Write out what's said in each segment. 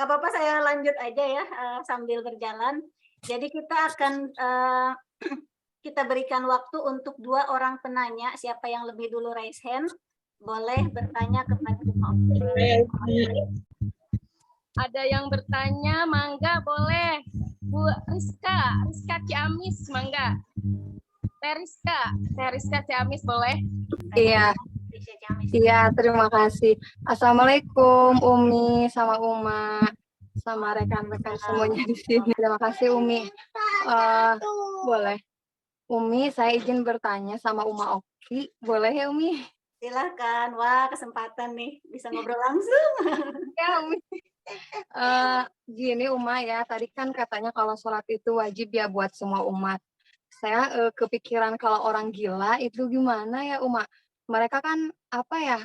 Nggak apa-apa, saya lanjut aja ya, sambil berjalan. Jadi kita akan, kita berikan waktu untuk 2 orang penanya, siapa yang lebih dulu raise hand, boleh bertanya kepada Uma Okti. Ada yang bertanya, mangga boleh. Bu Rizka Ciamis, mangga. Teriska Ciamis boleh. Iya. Iya, terima kasih. Assalamualaikum Umi sama Uma sama rekan-rekan semuanya di sini. Terima kasih Umi. Boleh. Umi, saya izin bertanya sama Uma Okti. Boleh ya Umi? Silahkan. Wah, kesempatan nih bisa ngobrol langsung. Ya Umi. Gini Uma ya, tadi kan katanya kalau sholat itu wajib ya buat semua umat. Saya kepikiran kalau orang gila itu gimana ya Uma? Mereka kan apa ya,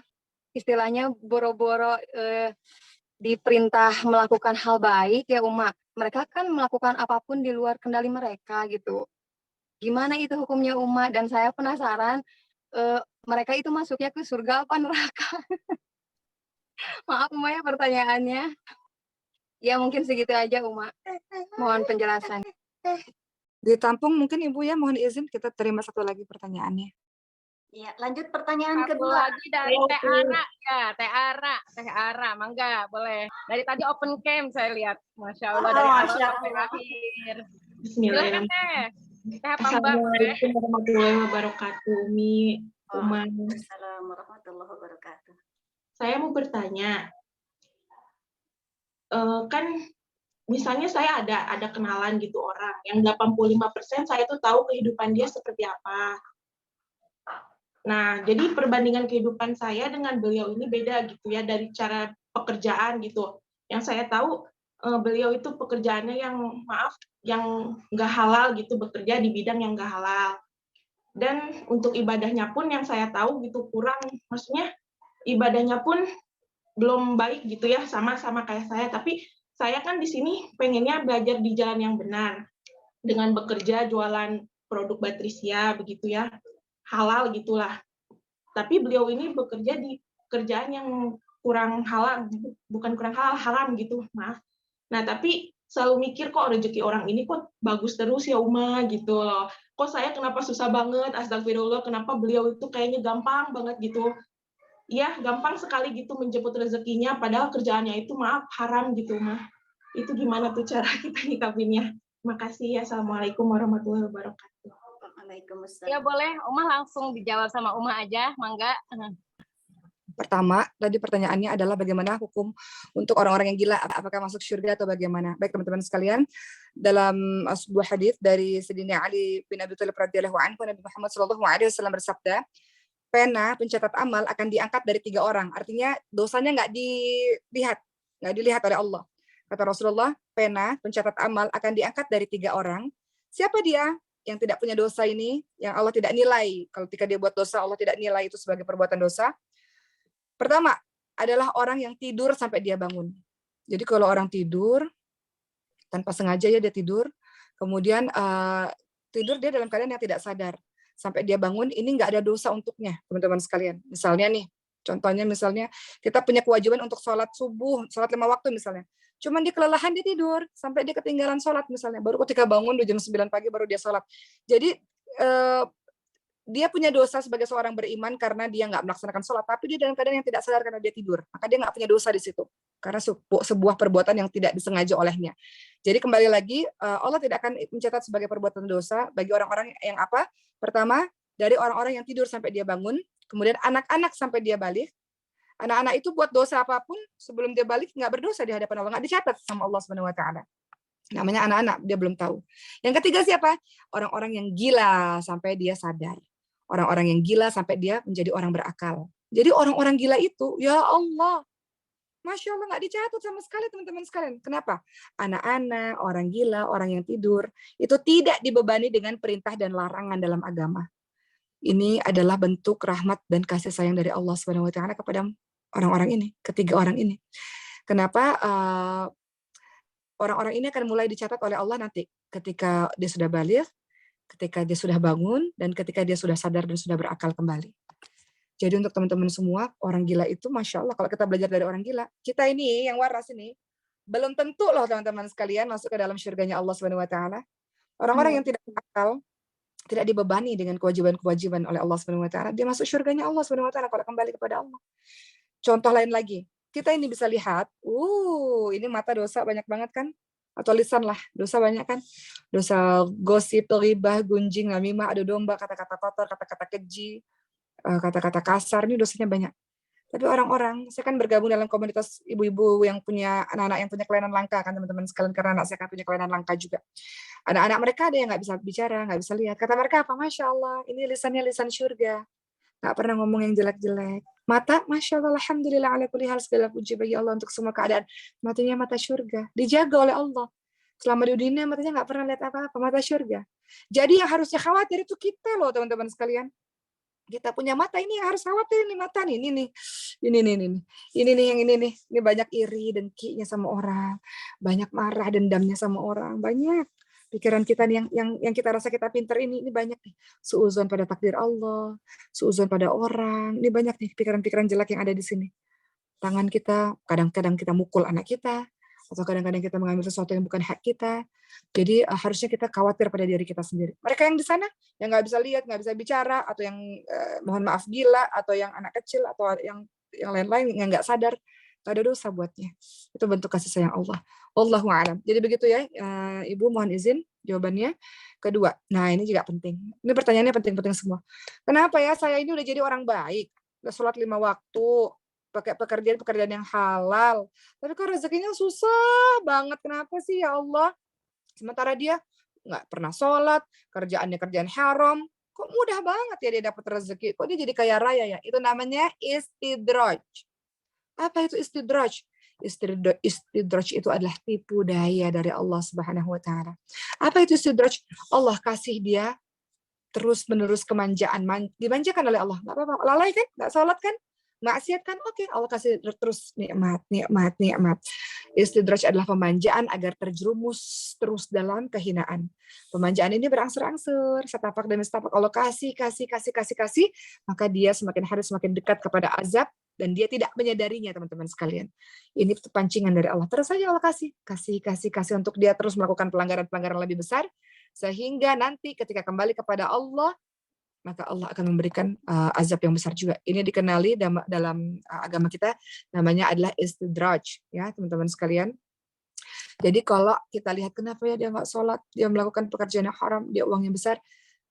istilahnya boro-boro diperintah melakukan hal baik ya Uma. Mereka kan melakukan apapun di luar kendali mereka gitu. Gimana itu hukumnya Uma? Dan saya penasaran mereka itu masuknya ke surga apa neraka? Maaf Uma ya pertanyaannya. Ya mungkin segitu aja Uma. Mohon penjelasan. Ditampung mungkin Ibu ya, mohon izin kita terima satu lagi pertanyaannya. Ya, lanjut pertanyaan Satu kedua. lagi dari Teh Ara ya, mangga boleh. Dari tadi open cam saya lihat, masya Allah dari awal sampai akhir. Silakan Teh. Teh apa Mbak? Assalamualaikum warahmatullahi wabarakatuh, Umi, Uma. Assalamualaikum warahmatullahi wabarakatuh. Saya mau bertanya, kan misalnya saya ada kenalan gitu orang yang 85% saya tuh tahu kehidupan dia seperti apa. Nah, jadi perbandingan kehidupan saya dengan beliau ini beda gitu ya, dari cara pekerjaan gitu. Yang saya tahu beliau itu pekerjaannya yang nggak halal gitu, bekerja di bidang yang nggak halal. Dan untuk ibadahnya pun yang saya tahu gitu kurang, maksudnya ibadahnya pun belum baik gitu ya, sama-sama kayak saya. Tapi saya kan di sini pengennya belajar di jalan yang benar, dengan bekerja jualan produk Batrisya begitu ya, halal gitulah. Tapi beliau ini bekerja di kerjaan yang kurang halal, bukan kurang halal, haram gitu, maaf. Nah, tapi selalu mikir kok rezeki orang ini kok bagus terus ya Uma gitu loh. Kok saya kenapa susah banget, astagfirullah, kenapa beliau itu kayaknya gampang banget gitu. Ya, gampang sekali gitu menjemput rezekinya, padahal kerjaannya itu maaf, haram gitu, mah. Itu gimana tuh cara kita nyikapinnya? Makasih ya, Assalamualaikum warahmatullahi wabarakatuh. Waalaikumsalam. Ya boleh, Uma langsung dijawab sama Uma aja, mangga. Pertama, tadi pertanyaannya adalah bagaimana hukum untuk orang-orang yang gila, apakah masuk surga atau bagaimana? Baik teman-teman sekalian, dalam sebuah hadis dari Sayyidina Ali bin Abi Thalib radhiyallahu anhu, Nabi Muhammad sallallahu alaihi wasallam bersabda, pena pencatat amal akan diangkat dari 3 orang. Artinya dosanya nggak dilihat oleh Allah. Kata Rasulullah, pena pencatat amal akan diangkat dari 3 orang. Siapa dia yang tidak punya dosa ini, yang Allah tidak nilai? Kalau ketika dia buat dosa, Allah tidak nilai itu sebagai perbuatan dosa. Pertama adalah orang yang tidur sampai dia bangun. Jadi kalau orang tidur tanpa sengaja ya dia tidur, kemudian tidur dia dalam keadaan yang tidak sadar sampai dia bangun, ini nggak ada dosa untuknya, teman-teman sekalian. Misalnya nih, contohnya misalnya kita punya kewajiban untuk sholat subuh, sholat 5 waktu misalnya. Cuman dia kelelahan, dia tidur sampai dia ketinggalan sholat misalnya. Baru ketika bangun jam 9 pagi baru dia sholat. Jadi dia punya dosa sebagai seorang beriman karena dia nggak melaksanakan sholat, tapi dia dalam keadaan yang tidak sadar karena dia tidur. Maka dia nggak punya dosa di situ. Karena sebuah perbuatan yang tidak disengaja olehnya. Jadi kembali lagi, Allah tidak akan mencatat sebagai perbuatan dosa bagi orang-orang yang apa? Pertama, dari orang-orang yang tidur sampai dia bangun, kemudian anak-anak sampai dia balik. Anak-anak itu buat dosa apapun, sebelum dia balik nggak berdosa di hadapan Allah, nggak dicatat sama Allah Subhanahu Wa Taala. Namanya anak-anak, dia belum tahu. Yang ketiga siapa? Orang-orang yang gila sampai dia sadar. Orang-orang yang gila sampai dia menjadi orang berakal. Jadi orang-orang gila itu, ya Allah, Masya Allah nggak dicatat sama sekali teman-teman sekalian. Kenapa? Anak-anak, orang gila, orang yang tidur, itu tidak dibebani dengan perintah dan larangan dalam agama. Ini adalah bentuk rahmat dan kasih sayang dari Allah Subhanahu Wa Taala kepada orang-orang ini, ketiga orang ini. Kenapa? Orang-orang ini akan mulai dicatat oleh Allah nanti ketika dia sudah balik, ketika dia sudah bangun, dan ketika dia sudah sadar dan sudah berakal kembali. Jadi untuk teman-teman semua, orang gila itu, Masya Allah, kalau kita belajar dari orang gila, kita ini yang waras ini, belum tentu loh teman-teman sekalian masuk ke dalam surganya Allah Subhanahu wa taala. Orang-orang yang tidak akal, tidak dibebani dengan kewajiban-kewajiban oleh Allah Subhanahu wa taala, dia masuk surganya Allah Subhanahu wa taala kalau kembali kepada Allah. Contoh lain lagi, kita ini bisa lihat, ini mata dosa banyak banget kan? Atau lisan lah, dosa banyak kan? Dosa gosip, ghibah, gunjing, namimah, adu domba, kata-kata kotor, kata-kata keji, kata-kata kasar, ini dosanya banyak. Tapi orang-orang, saya kan bergabung dalam komunitas ibu-ibu yang punya anak-anak yang punya kelainan langka kan teman-teman sekalian, karena anak saya kan punya kelainan langka juga. Anak-anak mereka ada yang nggak bisa bicara, nggak bisa lihat. Kata mereka apa? Masya Allah, ini lisannya lisan surga. Nggak pernah ngomong yang jelek-jelek. Mata, Masya Allah, Alhamdulillah, ala kulli hal, segala puji bagi Allah untuk semua keadaan. Matanya mata surga, dijaga oleh Allah. Selama di dunia matanya nggak pernah lihat apa-apa, mata surga. Jadi yang harusnya khawatir itu kita loh teman-teman sekalian. Kita punya mata ini yang harus khawatir, ini mata nih, ini banyak iri dengkinya sama orang, banyak marah dendamnya sama orang, banyak pikiran kita nih yang kita rasa kita pinter ini banyak nih, suuzon pada takdir Allah, suuzon pada orang, ini banyak nih pikiran-pikiran jelek yang ada di sini. Tangan kita kadang-kadang kita mukul anak kita, atau kadang-kadang kita mengambil sesuatu yang bukan hak kita. Jadi harusnya kita khawatir pada diri kita sendiri. Mereka yang di sana yang nggak bisa lihat, nggak bisa bicara, atau yang mohon maaf gila, atau yang anak kecil, atau yang lain-lain yang nggak sadar, nggak ada dosa buatnya. Itu bentuk kasih sayang Allah. Wallahu a'lam. Jadi begitu ya, Ibu, mohon izin jawabannya. Kedua, nah ini juga penting. Ini pertanyaannya penting-penting semua. Kenapa ya saya ini udah jadi orang baik, udah sholat 5 waktu, pakai pekerjaan yang halal, tapi kok rezekinya susah banget, kenapa sih ya Allah? Sementara dia nggak pernah sholat, kerjaan haram, kok mudah banget ya dia dapat rezeki, kok dia jadi kaya raya ya? Itu namanya istidraj. Apa itu istidraj? Istidraj itu adalah tipu daya dari Allah Subhanahu wa taala. Apa itu istidraj? Allah kasih dia terus-menerus kemanjaan, dimanjakan oleh Allah. Nggak apa-apa, lalai kan? Nggak sholat kan? Maksiat kan? Oke, Allah kasih terus nikmat. Istidraj adalah pemanjaan agar terjerumus terus dalam kehinaan. Pemanjaan ini berangsur-angsur, setapak demi setapak Allah kasih, maka dia semakin hari semakin dekat kepada azab, dan dia tidak menyadarinya, teman-teman sekalian. Ini pancingan dari Allah. Terus saja Allah kasih untuk dia terus melakukan pelanggaran-pelanggaran lebih besar, sehingga nanti ketika kembali kepada Allah, maka Allah akan memberikan azab yang besar juga. Ini dikenali dalam agama kita, namanya adalah istidraj, ya teman-teman sekalian. Jadi kalau kita lihat kenapa ya dia nggak sholat, dia melakukan pekerjaan yang haram, dia uangnya besar,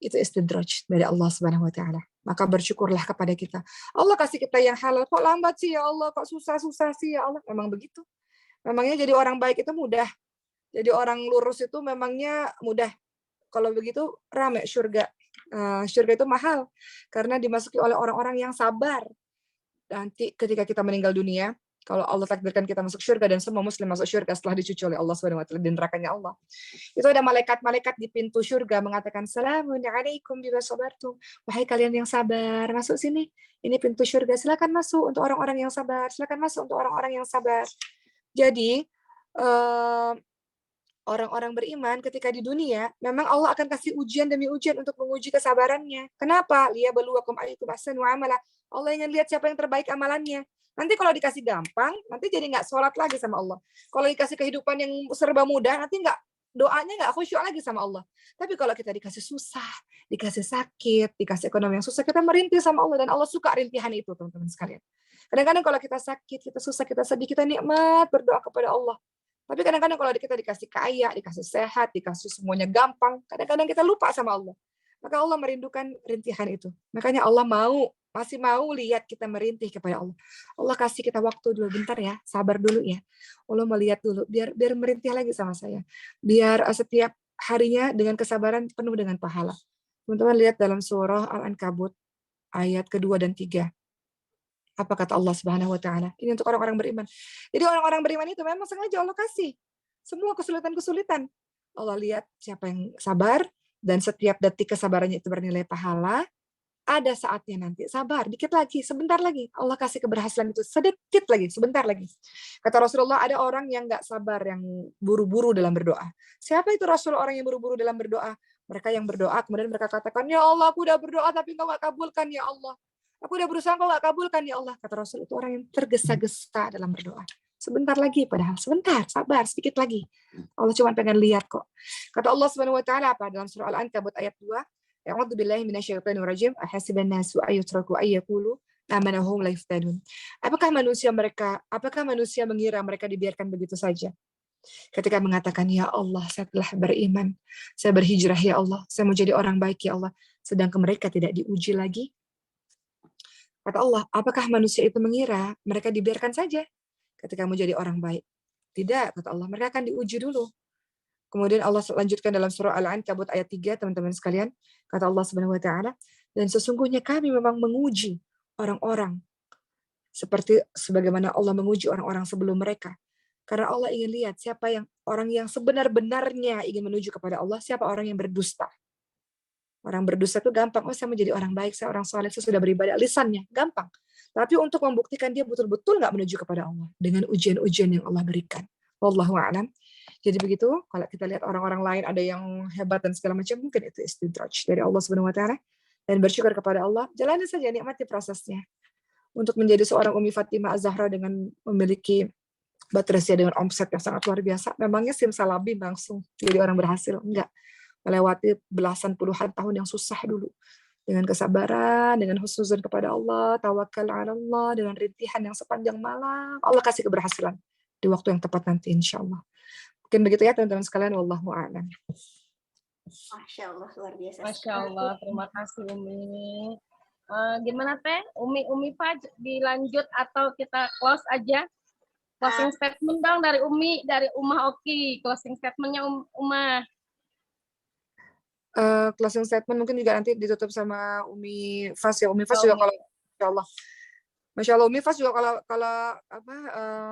itu istidraj dari Allah Subhanahu wa taala. Maka bersyukurlah kepada kita. Allah kasih kita yang halal, kok lambat sih ya Allah, kok susah-susah sih ya Allah. Memang begitu. Memangnya jadi orang baik itu mudah. Jadi orang lurus itu memangnya mudah. Kalau begitu rame surga. Surga itu mahal karena dimasuki oleh orang-orang yang sabar. Nanti ketika kita meninggal dunia, kalau Allah takdirkan kita masuk surga dan semua muslim masuk surga setelah dicuci oleh Allah Subhanahu wa taala di nerakanya Allah. Itu ada malaikat-malaikat di pintu surga mengatakan, "Salamun alaikum bima sabartum." Wahai kalian yang sabar, masuk sini. Ini pintu surga, silakan masuk untuk orang-orang yang sabar. Silakan masuk untuk orang-orang yang sabar. Jadi orang-orang beriman ketika di dunia, memang Allah akan kasih ujian demi ujian untuk menguji kesabarannya. Kenapa? Liyabluwakum ayyukum ahsanu amala. Allah ingin lihat siapa yang terbaik amalannya. Nanti kalau dikasih gampang, nanti jadi nggak sholat lagi sama Allah. Kalau dikasih kehidupan yang serba mudah, nanti doanya nggak khusyuk lagi sama Allah. Tapi kalau kita dikasih susah, dikasih sakit, dikasih ekonomi yang susah, kita merintih sama Allah, dan Allah suka rintihan itu, teman-teman sekalian. Kadang-kadang kalau kita sakit, kita susah, kita sedih, kita nikmat berdoa kepada Allah. Tapi kadang-kadang kalau kita dikasih kaya, dikasih sehat, dikasih semuanya gampang, kadang-kadang kita lupa sama Allah. Maka Allah merindukan rintihan itu. Makanya Allah masih mau lihat kita merintih kepada Allah. Allah kasih kita waktu dulu, bentar ya, sabar dulu ya. Allah mau lihat dulu, biar merintih lagi sama saya. Biar setiap harinya dengan kesabaran penuh dengan pahala. Teman-teman lihat dalam surah Al-Ankabut, ayat kedua dan 3. Apa kata Allah Subhanahu wa taala? Ini untuk orang-orang beriman. Jadi orang-orang beriman itu memang sengaja Allah kasih semua kesulitan-kesulitan. Allah lihat siapa yang sabar, dan setiap detik kesabarannya itu bernilai pahala. Ada saatnya nanti sabar, dikit lagi, sebentar lagi. Allah kasih keberhasilan itu sedikit lagi, sebentar lagi. Kata Rasulullah, ada orang yang nggak sabar, yang buru-buru dalam berdoa. Siapa itu Rasul, orang yang buru-buru dalam berdoa? Mereka yang berdoa, kemudian mereka katakan, ya Allah, aku udah berdoa tapi Engkau nggak kabulkan, ya Allah. Aku udah berusaha, Engkau nggak kabulkan, ya Allah. Kata Rasul, itu orang yang tergesa-gesa dalam berdoa. Sebentar lagi, padahal sebentar, sabar sedikit lagi. Allah cuma pengen lihat kok. Kata Allah Subhanahu wa taala apa dalam surah Al-Ankabut ayat 2? A'udzu billahi minasyaitonir rajim. Ahasiban nasu ayyutraku ayyaqulu amanna hum la yuftanun. Apakah manusia mengira mereka dibiarkan begitu saja? Ketika mengatakan, ya Allah, saya telah beriman, saya berhijrah ya Allah, saya mau jadi orang baik ya Allah, sedangkan mereka tidak diuji lagi. Kata Allah, apakah manusia itu mengira mereka dibiarkan saja ketika mau jadi orang baik? Tidak, kata Allah, mereka akan diuji dulu. Kemudian Allah lanjutkan dalam surah Al-Ankabut ayat 3, teman-teman sekalian, kata Allah Subhanahu wa taala, dan sesungguhnya kami memang menguji orang-orang seperti sebagaimana Allah menguji orang-orang sebelum mereka. Karena Allah ingin lihat siapa yang orang yang sebenar-benarnya ingin menuju kepada Allah, siapa orang yang berdusta. Orang berdusta itu gampang, oh saya menjadi orang baik, saya orang soleh, saya sudah beribadah, lisannya, gampang. Tapi untuk membuktikan dia betul-betul nggak menuju kepada Allah dengan ujian-ujian yang Allah berikan. Wallahu a'lam. Jadi begitu, kalau kita lihat orang-orang lain ada yang hebat dan segala macam, mungkin itu istidraj dari Allah Subhanahu wa taala, dan bersyukur kepada Allah, jalani saja, nikmati prosesnya. Untuk menjadi seorang Umi Fatimah Az-Zahra dengan memiliki baterasia dengan omset yang sangat luar biasa, memangnya simsalabim langsung jadi orang berhasil? Enggak. Melewati belasan puluhan tahun yang susah dulu. Dengan kesabaran, dengan husnuzan kepada Allah, tawakal ala Allah, dengan rintihan yang sepanjang malam, Allah kasih keberhasilan di waktu yang tepat nanti insya Allah. Mungkin begitu ya teman-teman sekalian, wallahu a'lam. Masya Allah, luar biasa. Masya Allah, terima kasih Umi. Gimana Teh? Umi Faj, dilanjut atau kita close aja? Closing statement dong dari Umi, dari Umah Oki. Closing statementnya Umah. Closing statement mungkin juga nanti ditutup sama Umi Fas ya. Umi Fas juga kalau Masya Allah. Masya Allah, Umi Fas juga kalau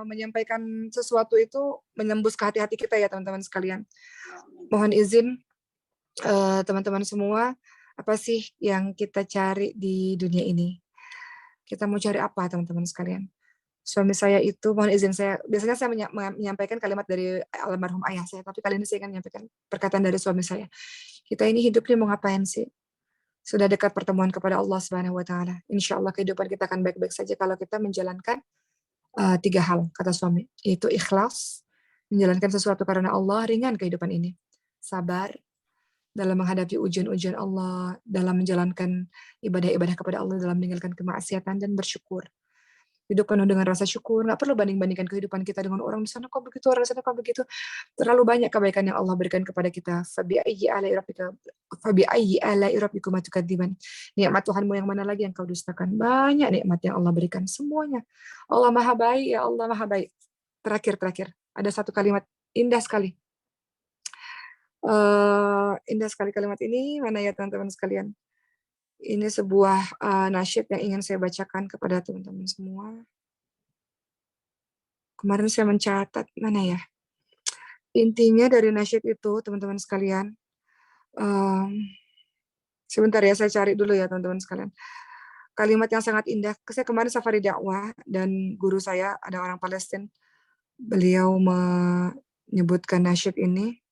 menyampaikan sesuatu itu menembus ke hati-hati kita ya teman-teman sekalian. Mohon izin teman-teman semua, apa sih yang kita cari di dunia ini? Kita mau cari apa teman-teman sekalian? Suami saya itu, mohon izin saya, biasanya saya menyampaikan kalimat dari almarhum ayah saya, tapi kali ini saya akan menyampaikan perkataan dari suami saya. Kita ini hidup ini mau ngapain sih? Sudah dekat pertemuan kepada Allah Subhanahu wa taala. Insya Allah kehidupan kita akan baik-baik saja kalau kita menjalankan 3 hal, kata suami, yaitu ikhlas, menjalankan sesuatu karena Allah, ringan kehidupan ini. Sabar dalam menghadapi ujian-ujian Allah, dalam menjalankan ibadah-ibadah kepada Allah, dalam meninggalkan kemaksiatan, dan bersyukur. Hidup penuh dengan rasa syukur, nggak perlu banding-bandingkan kehidupan kita dengan orang di sana kok begitu, orang di sana kok begitu. Terlalu banyak kebaikan yang Allah berikan kepada kita. Fabi ayyi ala'i rabbikuma tukadziban. Nikmat Tuhanmu yang mana lagi yang kau dustakan? Banyak nikmat yang Allah berikan, semuanya. Allah Maha Baik, ya Allah Maha Baik. Terakhir, ada satu kalimat indah sekali. Indah sekali kalimat ini, mana ya teman-teman sekalian? Ini sebuah nasyid yang ingin saya bacakan kepada teman-teman semua. Kemarin saya mencatat, mana ya? Intinya dari nasyid itu, teman-teman sekalian. Sebentar ya, saya cari dulu ya teman-teman sekalian. Kalimat yang sangat indah. Saya kemarin safari dakwah, dan guru saya, ada orang Palestina. Beliau menyebutkan nasyid ini.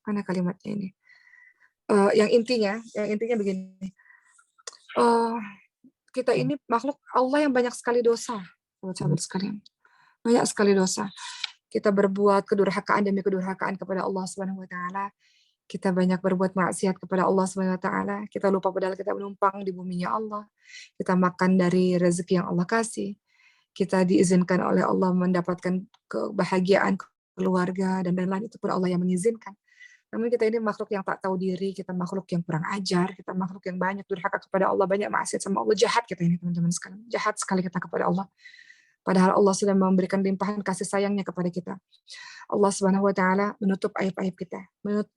Mana kalimatnya ini? Yang intinya begini. Kita ini makhluk Allah yang banyak sekali dosa, sahabat sekalian. Banyak sekali dosa. Kita berbuat kedurhakaan demi kedurhakaan kepada Allah Subhanahu wa taala. Kita banyak berbuat maksiat kepada Allah Subhanahu wa taala. Kita lupa padahal kita menumpang di buminya Allah. Kita makan dari rezeki yang Allah kasih. Kita diizinkan oleh Allah mendapatkan kebahagiaan keluarga dan lain-lain, itu pun Allah yang mengizinkan. Namun kita ini makhluk yang tak tahu diri, kita makhluk yang kurang ajar, kita makhluk yang banyak durhaka kepada Allah, banyak maksiat sama Allah, jahat kita ini teman-teman sekalian. Jahat sekali kita kepada Allah. Padahal Allah sudah memberikan limpahan kasih sayangnya kepada kita. Allah Subhanahu wa taala menutup aib-aib kita,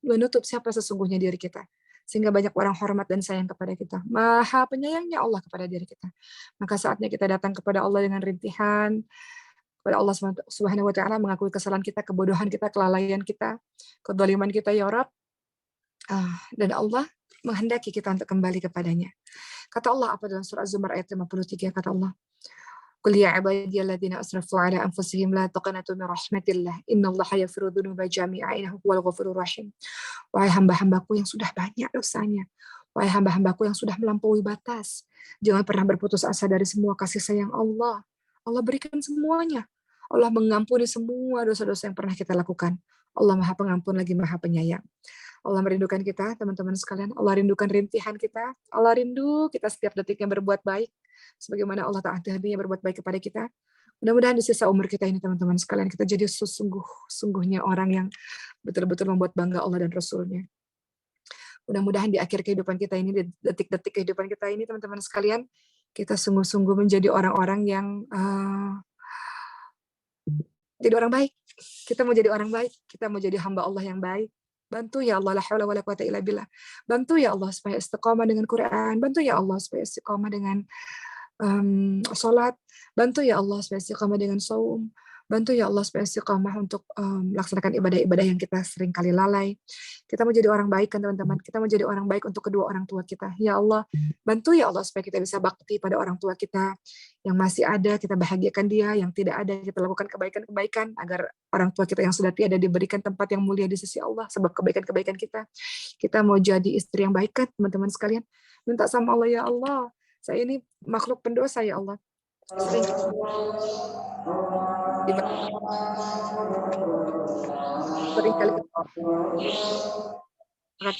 menutup siapa sesungguhnya diri kita. Sehingga banyak orang hormat dan sayang kepada kita. Maha penyayangnya Allah kepada diri kita. Maka saatnya kita datang kepada Allah dengan rintihan, kepada Allah Subhanahu wa taala, mengakui kesalahan kita, kebodohan kita, kelalaian kita, kedzaliman kita ya Rabb. Dan Allah menghendaki kita untuk kembali kepadanya. Kata Allah apa dalam surah Az-Zumar ayat 53, kata Allah, "Qul ya ibadiyalladzina asrafu ala anfusihim la taqnatu min rahmatillah, innallaha yaghfiru dzunuba jami'a innahu huwal ghafurur rahim." Wahai hamba-hambaku yang sudah banyak dosanya, wahai hamba-hambaku yang sudah melampaui batas, jangan pernah berputus asa dari semua kasih sayang Allah. Allah berikan semuanya. Allah mengampuni semua dosa-dosa yang pernah kita lakukan. Allah Maha Pengampun lagi Maha Penyayang. Allah merindukan kita, teman-teman sekalian. Allah rindukan rintihan kita. Allah rindu kita setiap detiknya berbuat baik. Sebagaimana Allah tak henti-hentinya berbuat baik kepada kita. Mudah-mudahan di sisa umur kita ini, teman-teman sekalian, kita jadi sesungguhnya orang yang betul-betul membuat bangga Allah dan Rasul-Nya. Mudah-mudahan di akhir kehidupan kita ini, di detik-detik kehidupan kita ini, teman-teman sekalian, kita sungguh-sungguh menjadi orang-orang yang jadi orang baik. Kita mau jadi orang baik. Kita mau jadi hamba Allah yang baik. Bantu ya Allah, la haula wala quwata illa billah. Bantu ya Allah supaya istiqamah dengan Quran. Bantu ya Allah supaya istiqamah dengan sholat. Bantu ya Allah supaya istiqamah dengan saum. Bantu ya Allah supaya istiqamah untuk melaksanakan ibadah-ibadah yang kita sering kali lalai. Kita mau jadi orang baik kan teman-teman. Kita mau jadi orang baik untuk kedua orang tua kita. Ya Allah, bantu ya Allah supaya kita bisa bakti pada orang tua kita. Yang masih ada, kita bahagiakan dia. Yang tidak ada, kita lakukan kebaikan-kebaikan agar orang tua kita yang sudah tiada diberikan tempat yang mulia di sisi Allah sebab kebaikan-kebaikan kita. Kita mau jadi istri yang baik kan teman-teman sekalian. Minta sama Allah, ya Allah, saya ini makhluk pendosa ya Allah. Sering kali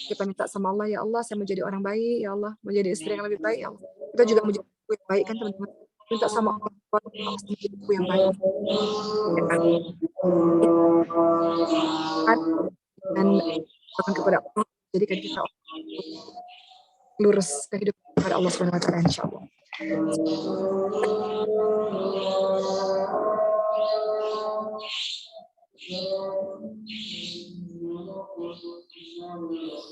kita minta sama Allah, ya Allah, saya mau jadi orang baik, ya Allah, mau jadi istri yang lebih baik, ya Allah. Kita juga mau jadi ibu yang baik kan teman-teman. Minta sama Allah menjadi ibu yang baik. Dan kepada Allah, jadikan kita lurus kehidupan kepada Allah Subhanahu wa taala insyaallah.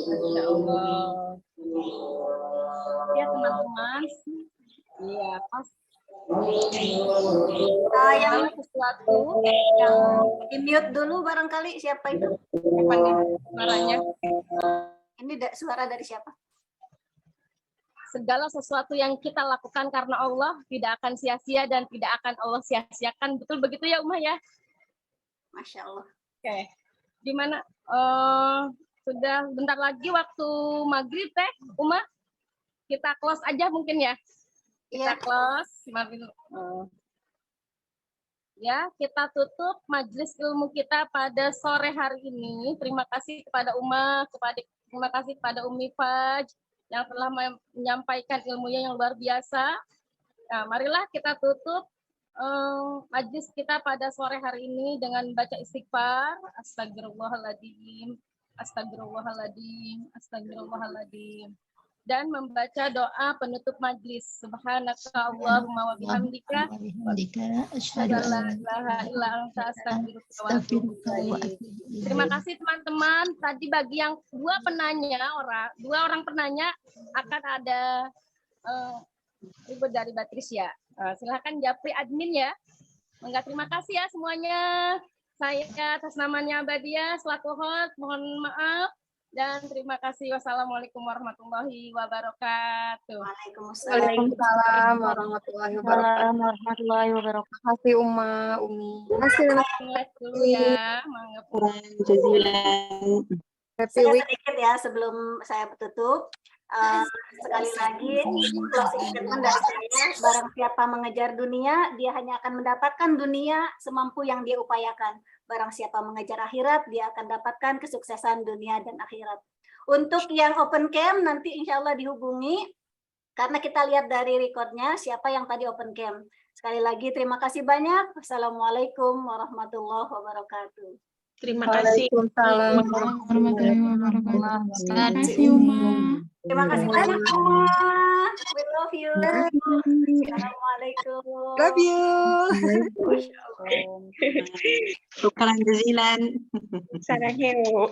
Masya Allah. Ya teman-teman. Iya pas. Yang sesuatu yang di mute dulu barangkali siapa itu? apa nih suaranya? Ini suara dari siapa? Segala sesuatu yang kita lakukan karena Allah tidak akan sia-sia dan tidak akan Allah sia-siakan. Betul begitu ya Umah ya? Masya Allah. Oke. Gimana? Sudah bentar lagi waktu maghrib teh, Umah. Kita close aja mungkin ya. Kita close. Ya, kita tutup majelis ilmu kita pada sore hari ini. Terima kasih kepada Umah, terima kasih kepada Umi Faj yang telah menyampaikan ilmunya yang luar biasa. Nah, marilah kita tutup majelis kita pada sore hari ini dengan baca istighfar. Astagfirullahaladzim, astagfirullahaladzim, astagfirullahaladzim. Dan membaca doa penutup majelis. Subhanaka Allahumma wa bihamdika asyhadu an la ilaha illa anta astaghfiruka wa atubu ilaik. Terima kasih teman-teman. Tadi bagi yang dua orang penanya akan ada ribut dari Batrisya. Silakan Japri admin ya. Terima kasih ya semuanya. Saya atas namanya Badia selaku host mohon maaf. Dan terima kasih. Wassalamualaikum warahmatullahi wabarakatuh. Waalaikumsalam warahmatullahi wabarakatuh. Terima kasih Uma, Umi. Terima kasih. Assalamualaikum ya. Saya sedikit ya sebelum saya tutup. Sekali lagi closing statement dari saya, barang siapa mengejar dunia, dia hanya akan mendapatkan dunia semampu yang dia upayakan. Barang siapa mengejar akhirat, dia akan dapatkan kesuksesan dunia dan akhirat. Untuk yang open cam nanti insya Allah dihubungi, karena kita lihat dari recordnya siapa yang tadi open cam. Sekali lagi terima kasih banyak. Wassalamualaikum warahmatullahi wabarakatuh. Terima kasih. Waalaikumsalam warahmatullahi wabarakatuh. Terima kasih Uma. Terima kasih banyak semua. We love you. Assalamualaikum. Love you. Syukran jazilan. Sarangheyo.